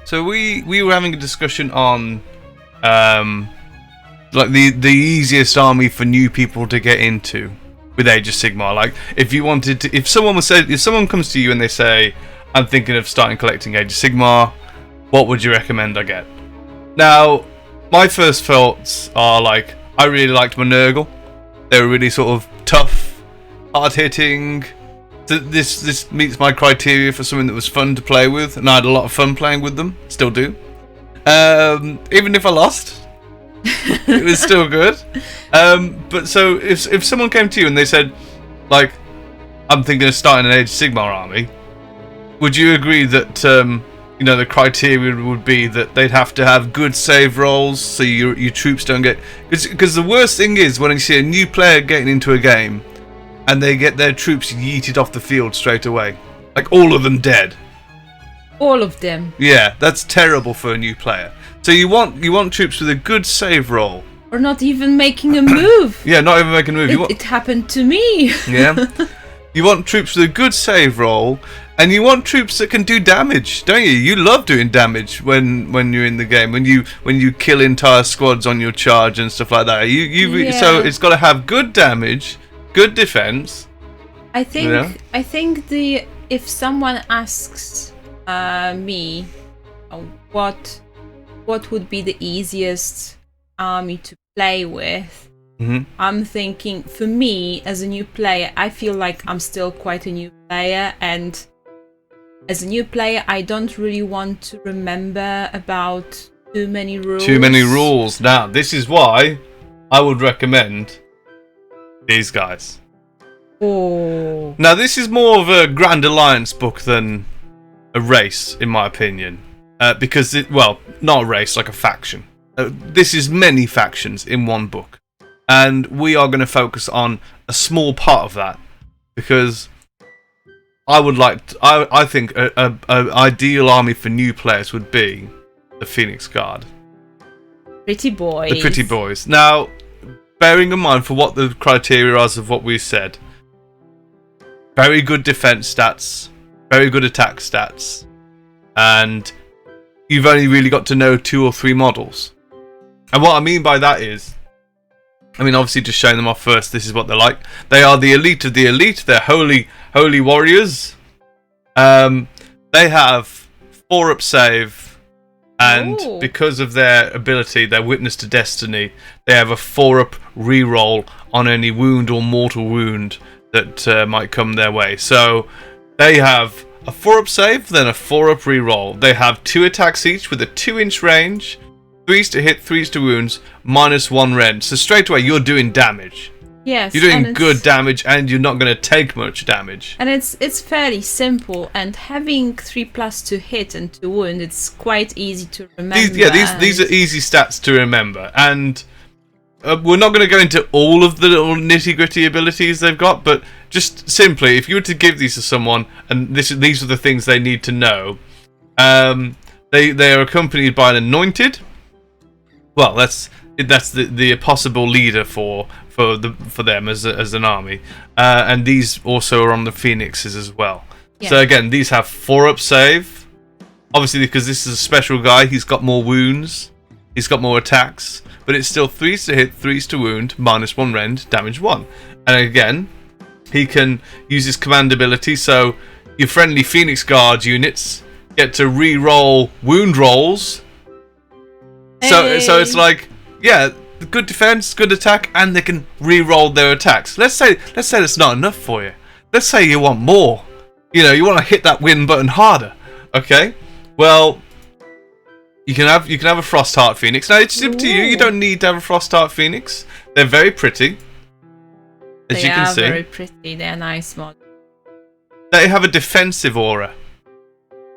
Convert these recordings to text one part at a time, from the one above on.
So we were having a discussion on like the easiest army for new people to get into with Age of Sigmar. Like if someone comes to you and they say, I'm thinking of starting collecting Age of Sigmar, what would you recommend I get? Now, my first thoughts are like, I really liked my Nurgle. They were really sort of tough, hard hitting. This meets my criteria for something that was fun to play with, and I had a lot of fun playing with them. Still do. Even if I lost, it was still good. But so if someone came to you and they said, like, I'm thinking of starting an Age of Sigmar army, would you agree that the criteria would be that they'd have to have good save rolls so your troops don't get... Because the worst thing is when you see a new player getting into a game and they get their troops yeeted off the field straight away. Like, all of them dead. All of them. Yeah, that's terrible for a new player. So you want troops with a good save roll. Or not even making a move. Yeah, not even making a move. It happened to me. Yeah. You want troops with a good save roll, and you want troops that can do damage, don't you? You love doing damage when you're in the game, when you kill entire squads on your charge and stuff like that. So it's got to have good damage, good defense. I think if someone asks me what would be the easiest army to play with, I'm thinking, for me as a new player, I feel like I'm still quite a new player, and as a new player I don't really want to remember about too many rules. Now, this is why I would recommend these guys. Oh. Now, this is more of a Grand Alliance book than a race, in my opinion. Because not a race, like a faction. This is many factions in one book. And we are going to focus on a small part of that. Because I think an ideal army for new players would be the Phoenix Guard. Pretty boys. The pretty boys. Now, bearing in mind for what the criteria are of what we said, very good defense stats, very good attack stats, and you've only really got to know 2 or 3 models. And what I mean by that is, obviously just showing them off first, this is what they're like. They are the elite of the elite. They're holy warriors. They have 4-up save, and because of their ability, their Witness to Destiny, they have a 4-up reroll on any wound or mortal wound that might come their way. So they have a 4-up save, then a 4-up reroll. They have 2 attacks each with a 2-inch range, 3s to hit, 3s to wounds, -1 rend. So straight away you're doing damage. Yes, you're doing good damage, and you're not going to take much damage. And it's fairly simple. And having 3+ to hit and to wound, it's quite easy to remember. These are easy stats to remember. And we're not going to go into all of the little nitty-gritty abilities they've got, but just simply, if you were to give these to someone, and these are the things they need to know, they are accompanied by an anointed. Well, that's the possible leader for them as an army, and these also are on the Phoenixes as well. Yeah. So again, these have 4-up save, obviously because this is a special guy. He's got more wounds, he's got more attacks, but it's still 3s to hit, 3s to wound, -1 rend, damage 1. And again, he can use his command ability, so your friendly Phoenix Guard units get to re-roll wound rolls. Hey. So it's like, yeah, good defense, good attack, and they can re-roll their attacks. Let's say that's not enough for you. Let's say you want more. You want to hit that win button harder. Okay? Well, you can have a Frostheart Phoenix. Now, it's up to you. You don't need to have a Frostheart Phoenix. They're very pretty, as you can see. They are very pretty. They're nice models. They have a defensive aura,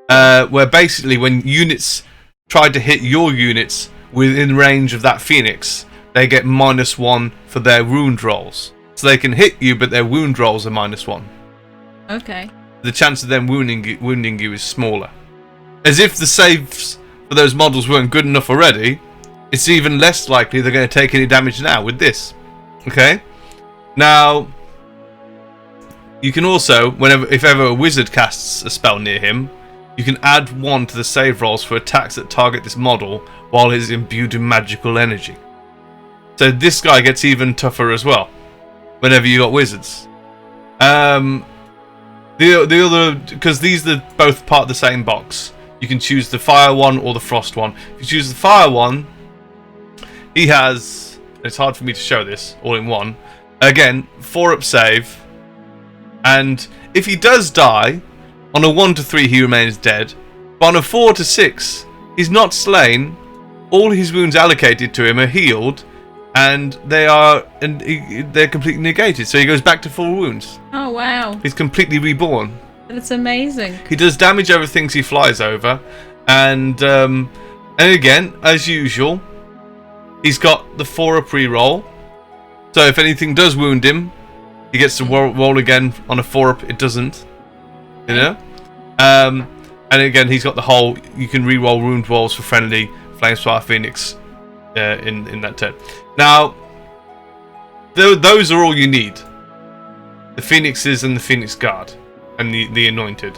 where basically when units try to hit your units within range of that Phoenix, they get -1 for their wound rolls. So they can hit you, but their wound rolls are -1. Okay. The chance of them wounding you is smaller. As if the saves for those models weren't good enough already, it's even less likely they're going to take any damage now with this. Okay? Now, you can also, if ever a wizard casts a spell near him, you can add 1 to the save rolls for attacks that target this model while he's imbued in magical energy. So this guy gets even tougher as well whenever you got wizards. The other, because these are both part of the same box, you can choose the fire one or the frost one. If you choose the fire one, he has, it's hard for me to show this all in one, again 4-up save, and if he does die, on a 1 to 3 he remains dead, but on a 4 to 6 he's not slain, all his wounds allocated to him are healed, and they're completely negated, so he goes back to full wounds. Oh wow. He's completely reborn. That's amazing. He does damage over things he flies over, and again, as usual, he's got the 4-up re-roll, so if anything does wound him, he gets to roll again on a 4-up, it doesn't, you know? And again, he's got the whole, you can re-roll wound rolls for friendly Flamespire Phoenix in that turn. Now, those are all you need. The Phoenixes and the Phoenix Guard, and the Anointed,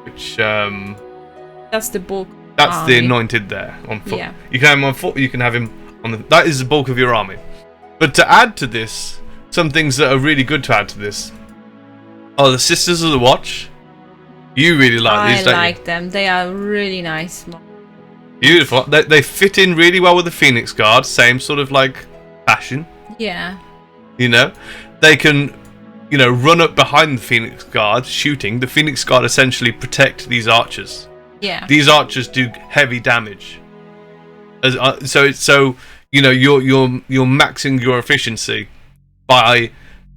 which that's the bulk. That's the Anointed there on foot. Yeah. You can have him on foot. You can have him on the. That is the bulk of your army. But to add to this, some things that are really good to add to this are the Sisters of the Watch. You really like these, don't you? I like them. They are really nice. Beautiful. They fit in really well with the Phoenix Guard. Same sort of like fashion. Yeah. You know, they can, you know, run up behind the Phoenix Guard shooting. The Phoenix Guard essentially protect these archers. Yeah. These archers do heavy damage. So you know, you're maxing your efficiency by,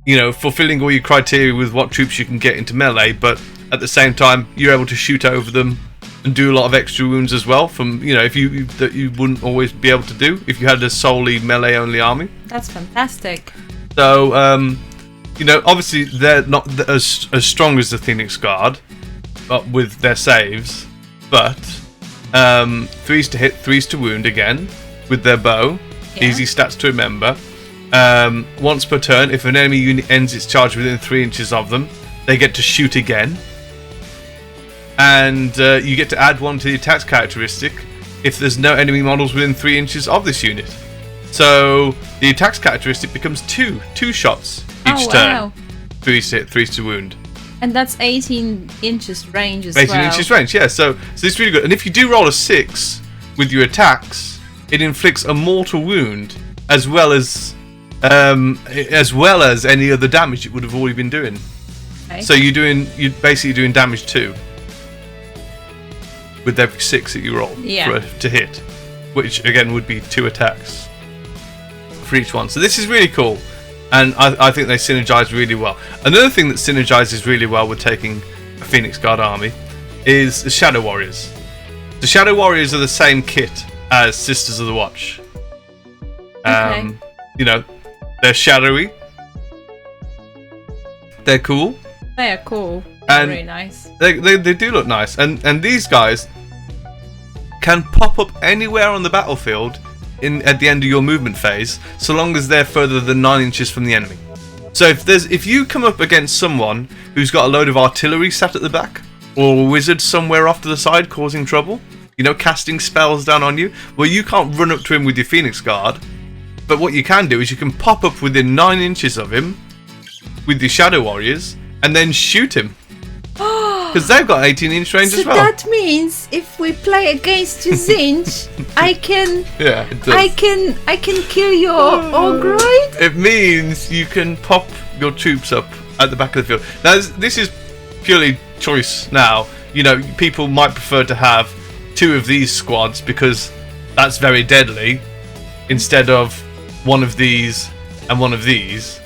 you know, fulfilling all your criteria with what troops you can get into melee, but at the same time you're able to shoot over them and do a lot of extra wounds as well, from, you know, that you wouldn't always be able to do if you had a solely melee only army. That's fantastic. So you know, obviously they're not as strong as the Phoenix Guard, but with their saves, but 3s to hit, 3s to wound again with their bow. Yeah. Easy stats to remember. Once per turn, if an enemy unit ends its charge within 3 inches of them, they get to shoot again. And you get to add 1 to the attacks characteristic if there's no enemy models within 3 inches of this unit. So the attacks characteristic becomes 2 shots each turn. Wow. 3s to hit, 3s to wound. And that's 18 inches range as 18 well. inches range, yeah. So this is really good. And if you do roll a 6 with your attacks, it inflicts a mortal wound as well as any other damage it would have already been doing. Okay. So you're basically doing damage 2 with every 6 that you roll to hit, which again would be 2 attacks for each one. So this is really cool, and I think they synergize really well. Another thing that synergizes really well with taking a Phoenix Guard army is the Shadow Warriors. The Shadow Warriors are the same kit as Sisters of the Watch. Okay. You know, they're shadowy, they're cool. They are cool. And very nice. They do look nice, and these guys can pop up anywhere on the battlefield at the end of your movement phase, so long as they're further than 9 inches from the enemy. So if you come up against someone who's got a load of artillery sat at the back, or a wizard somewhere off to the side causing trouble, you know, casting spells down on you, well, you can't run up to him with your Phoenix Guard, but what you can do is you can pop up within 9 inches of him with your Shadow Warriors and then shoot him. Because they've got 18-inch range as well. So that means if we play against you, Zinj, I can it does. I can kill your Ogroid? It means you can pop your troops up at the back of the field. Now this is purely choice now. You know, people might prefer to have 2 of these squads because that's very deadly, instead of 1 of these and 1 of these.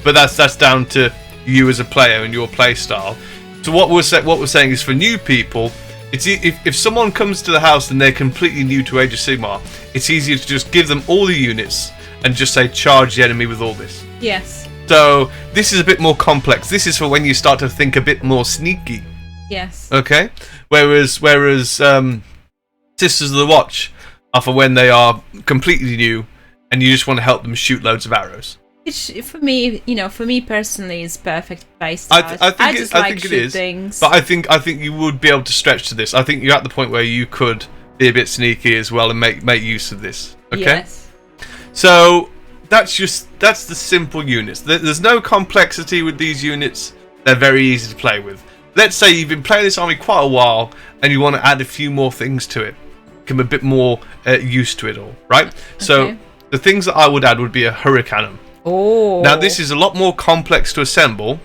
But that's down to you as a player and your play style. So what we're saying is, for new people, it's if someone comes to the house and they're completely new to Age of Sigmar, it's easier to just give them all the units and just say charge the enemy with all this. Yes. So this is a bit more complex. This is for when you start to think a bit more sneaky. Yes. Okay. Whereas Sisters of the Watch are for when they are completely new and you just want to help them shoot loads of arrows. Which for me personally, is perfect playstyle. I just think like it shoot is. things. But I think you would be able to stretch to this. I think you're at the point where you could be a bit sneaky as well and make use of this. Okay. Yes. So that's the simple units. There's no complexity with these units. They're very easy to play with. Let's say you've been playing this army quite a while and you want to add a few more things to it, become a bit more used to it all, right? So the things that I would add would be a Hurricanum. Oh. Now this is a lot more complex to assemble,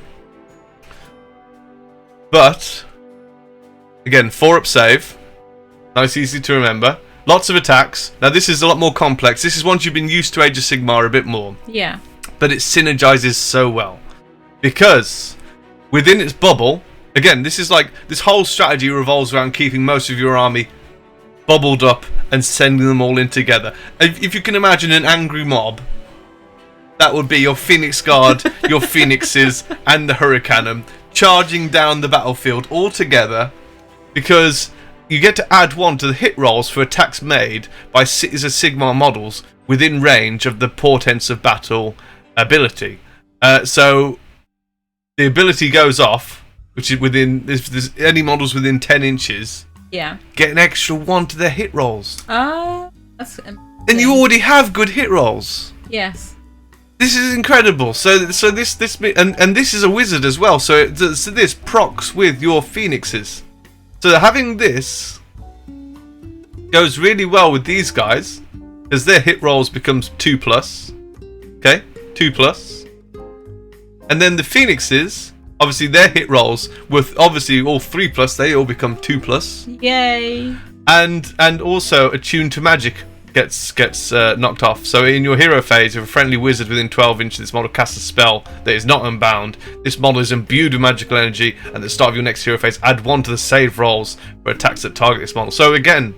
but again, 4-up save, nice, easy to remember. Lots of attacks. Now this is a lot more complex. This is once you've been used to Age of Sigmar a bit more. Yeah. But it synergizes so well because within its bubble, again, this whole strategy revolves around keeping most of your army bubbled up and sending them all in together. If you can imagine an angry mob, that would be your Phoenix Guard, your Phoenixes, and the Hurricanum charging down the battlefield all together, because you get to add 1 to the hit rolls for attacks made by Cities of Sigmar models within range of the Portents of Battle ability. So the ability goes off, which is within, if there's any models within 10 inches, Yeah. get an extra 1 to their hit rolls. That's And you already have good hit rolls. Yes. This is incredible. So this and this is a wizard as well. So this procs with your Phoenixes. So having this goes really well with these guys, because their hit rolls becomes 2+. Okay, 2+. And then the Phoenixes, obviously their hit rolls with obviously all 3+, they all become 2+. Yay. And also attuned to magic gets knocked off. So in your hero phase, if a friendly wizard within 12 inches of this model casts a spell that is not unbound, this model is imbued with magical energy, and at the start of your next hero phase, add 1 to the save rolls for attacks that target this model. So again,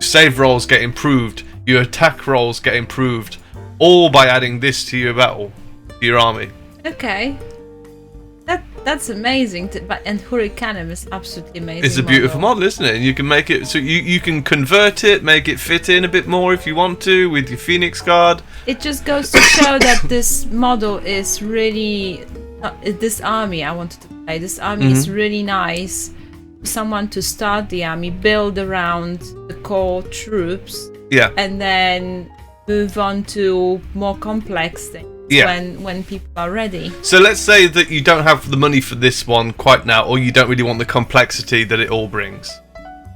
save rolls get improved, your attack rolls get improved, all by adding this to your battle, to your army. Okay. That's amazing. And Hurricanum is absolutely amazing. It's a beautiful model, isn't it? And you can make it so you can convert it, make it fit in a bit more if you want to with your Phoenix Guard. It just goes to show that this model is really this army I wanted to play. This army is really nice. Someone to start the army, build around the core troops, and then move on to more complex things. When people are ready. So let's say that you don't have the money for this one quite now, or you don't really want the complexity that it all brings.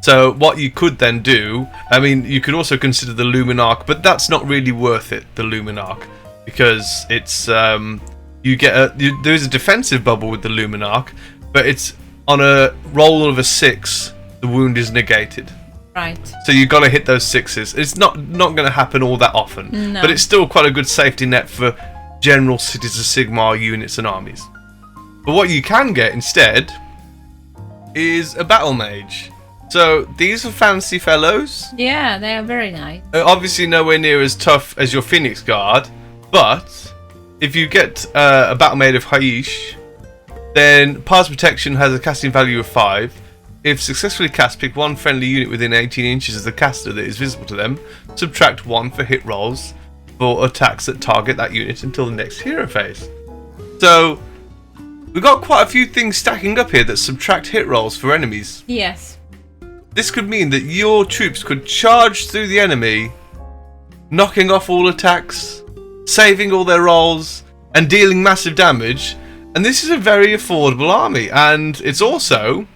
So what you could then do, I mean, you could also consider the Luminarch, but that's not really worth it, the Luminarch, because it's there's a defensive bubble with the Luminarch, but it's on a roll of a 6, the wound is negated. Right. So you've got to hit those 6s. It's not going to happen all that often, but it's still quite a good safety net for general Cities of Sigmar units and armies. But what you can get instead is a Battle Mage. So these are fancy fellows. Yeah, they are very nice. Obviously nowhere near as tough as your Phoenix Guard, but if you get a Battle Mage of Haish, then Pass Protection has a casting value of 5. If successfully cast, pick 1 friendly unit within 18 inches of the caster that is visible to them. Subtract 1 for hit rolls for attacks that target that unit until the next hero phase. So we've got quite a few things stacking up here that subtract hit rolls for enemies. Yes. This could mean that your troops could charge through the enemy, knocking off all attacks, saving all their rolls, and dealing massive damage. And this is a very affordable army, and it's also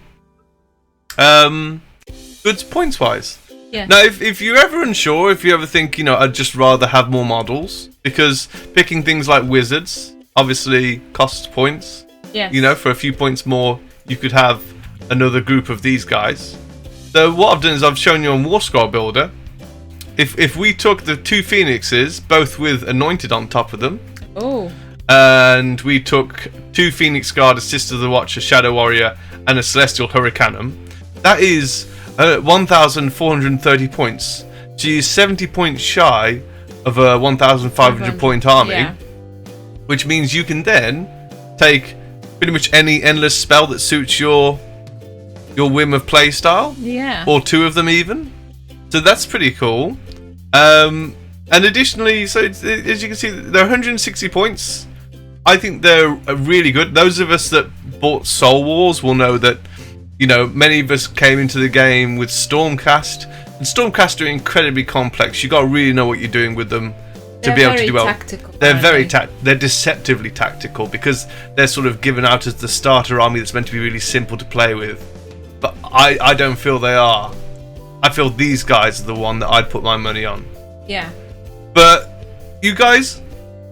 good points wise. Yeah. Now, if you're ever unsure, if you ever think, I'd just rather have more models, because picking things like wizards obviously costs points. Yes. For a few points more, you could have another group of these guys. So what I've done is I've shown you on War Scroll Builder. If we took the 2 Phoenixes, both with Anointed on top of them, and we took 2 Phoenix Guard, a Sister of the Watch, a Shadow Warrior, and a Celestial Hurricanum, that is 1,430 points. She's 70 points shy of a 1,500 point army, which means you can then take pretty much any endless spell that suits your whim of playstyle, or 2 of them even. So that's pretty cool. And additionally, so as you can see, they're 160 points. I think they're really good. Those of us that bought Soul Wars will know that, you know, many of us came into the game with Stormcast, and Stormcast are incredibly complex. You got to really know what you're doing with them to be able to do well. Tactical, they're deceptively tactical because they're sort of given out as the starter army that's meant to be really simple to play with. But I don't feel they are. I feel these guys are the one that I'd put my money on. Yeah. But you guys,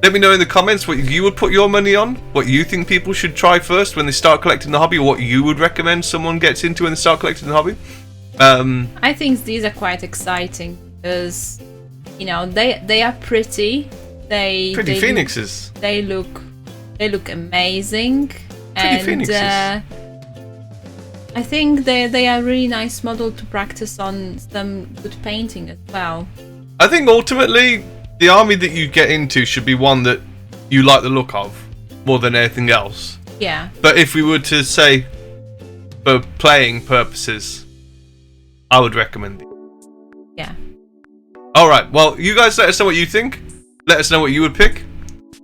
let me know in the comments what you would put your money on, what you think people should try first when they start collecting the hobby, or what you would recommend someone gets into when they start collecting the hobby. I think these are quite exciting because, you know, they are pretty. They phoenixes. They look amazing. Pretty phoenixes. I think they are a really nice model to practice on some good painting as well. I think ultimately the army that you get into should be one that you like the look of more than anything else. Yeah. But if we were to say for playing purposes, I would recommend it. Yeah. Alright, well, you guys let us know what you think. Let us know what you would pick.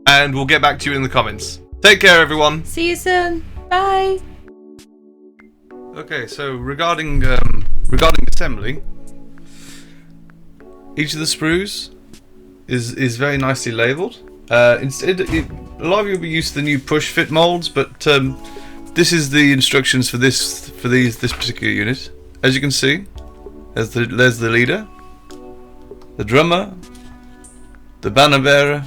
And we'll get back to you in the comments. Take care, everyone. See you soon. Bye. Okay, so regarding assembly, each of the sprues is very nicely labelled. Instead, a lot of you will be used to the new push fit molds, but this is the instructions for this particular unit. As you can see, there's the leader, the drummer, the banner bearer,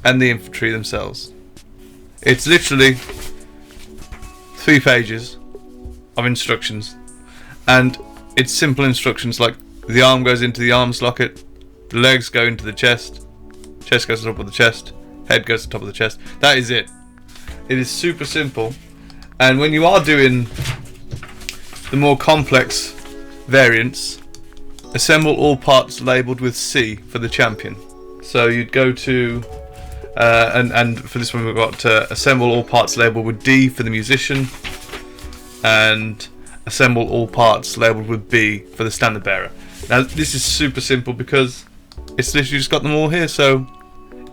and the infantry themselves. It's literally 3 pages of instructions, and it's simple instructions like the arm goes into the arms locket, the legs go into the chest goes to the top of the chest, head goes to the top of the chest. That is it. It is super simple, and when you are doing the more complex variants, assemble all parts labelled with C for the champion. So you'd go to and for this one we've got assemble all parts labelled with D for the musician, and assemble all parts labelled with B for the standard bearer. Now this is super simple because it's literally just got them all here, so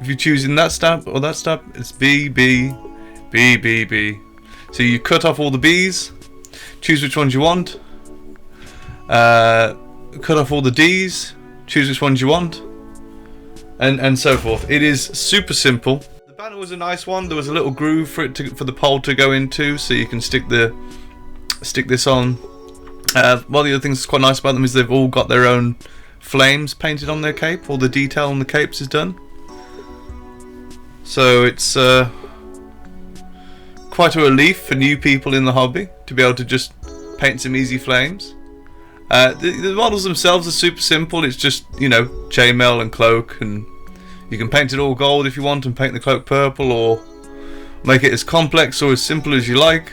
if you're choosing that stamp or that stamp, it's B, B, B, B, B. So you cut off all the B's, choose which ones you want, cut off all the D's, choose which ones you want, and so forth. It is super simple. The banner was a nice one. There was a little groove for it for the pole to go into, so you can stick this on. One of the other things that's quite nice about them is they've all got their own flames painted on their cape. All the detail on the capes is done. So it's quite a relief for new people in the hobby to be able to just paint some easy flames. The models themselves are super simple. It's just, you know, chainmail and cloak, and you can paint it all gold if you want and paint the cloak purple, or make it as complex or as simple as you like.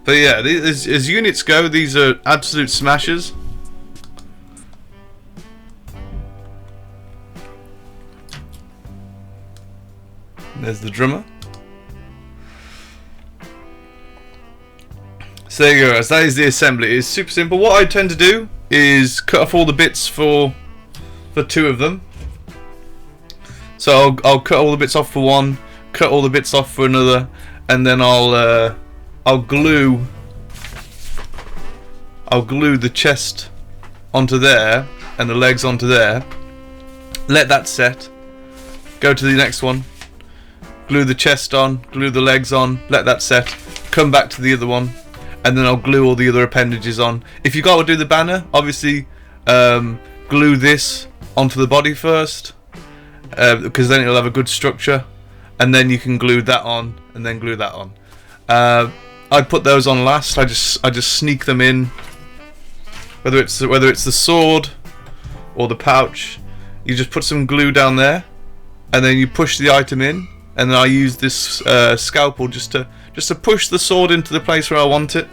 But yeah, as units go, these are absolute smashers. There's the drummer. So there you go, guys. That is the assembly. It's super simple. What I tend to do is cut off all the bits for 2 of them. So I'll cut all the bits off for one, cut all the bits off for another, and then I'll glue the chest onto there and the legs onto there. Let that set. Go to the next one. Glue the chest on, glue the legs on, let that set. Come back to the other one, and then I'll glue all the other appendages on. If you got to do the banner, obviously glue this onto the body first, because then it'll have a good structure, and then you can glue that on, and then glue that on. I put those on last. I just sneak them in. Whether it's the sword or the pouch, you just put some glue down there, and then you push the item in, and then I use this scalpel just to push the sword into the place where I want it,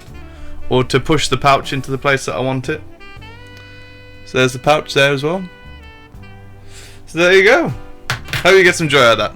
or to push the pouch into the place that I want it. So there's the pouch there as well. So there you go. Hope you get some joy out of that.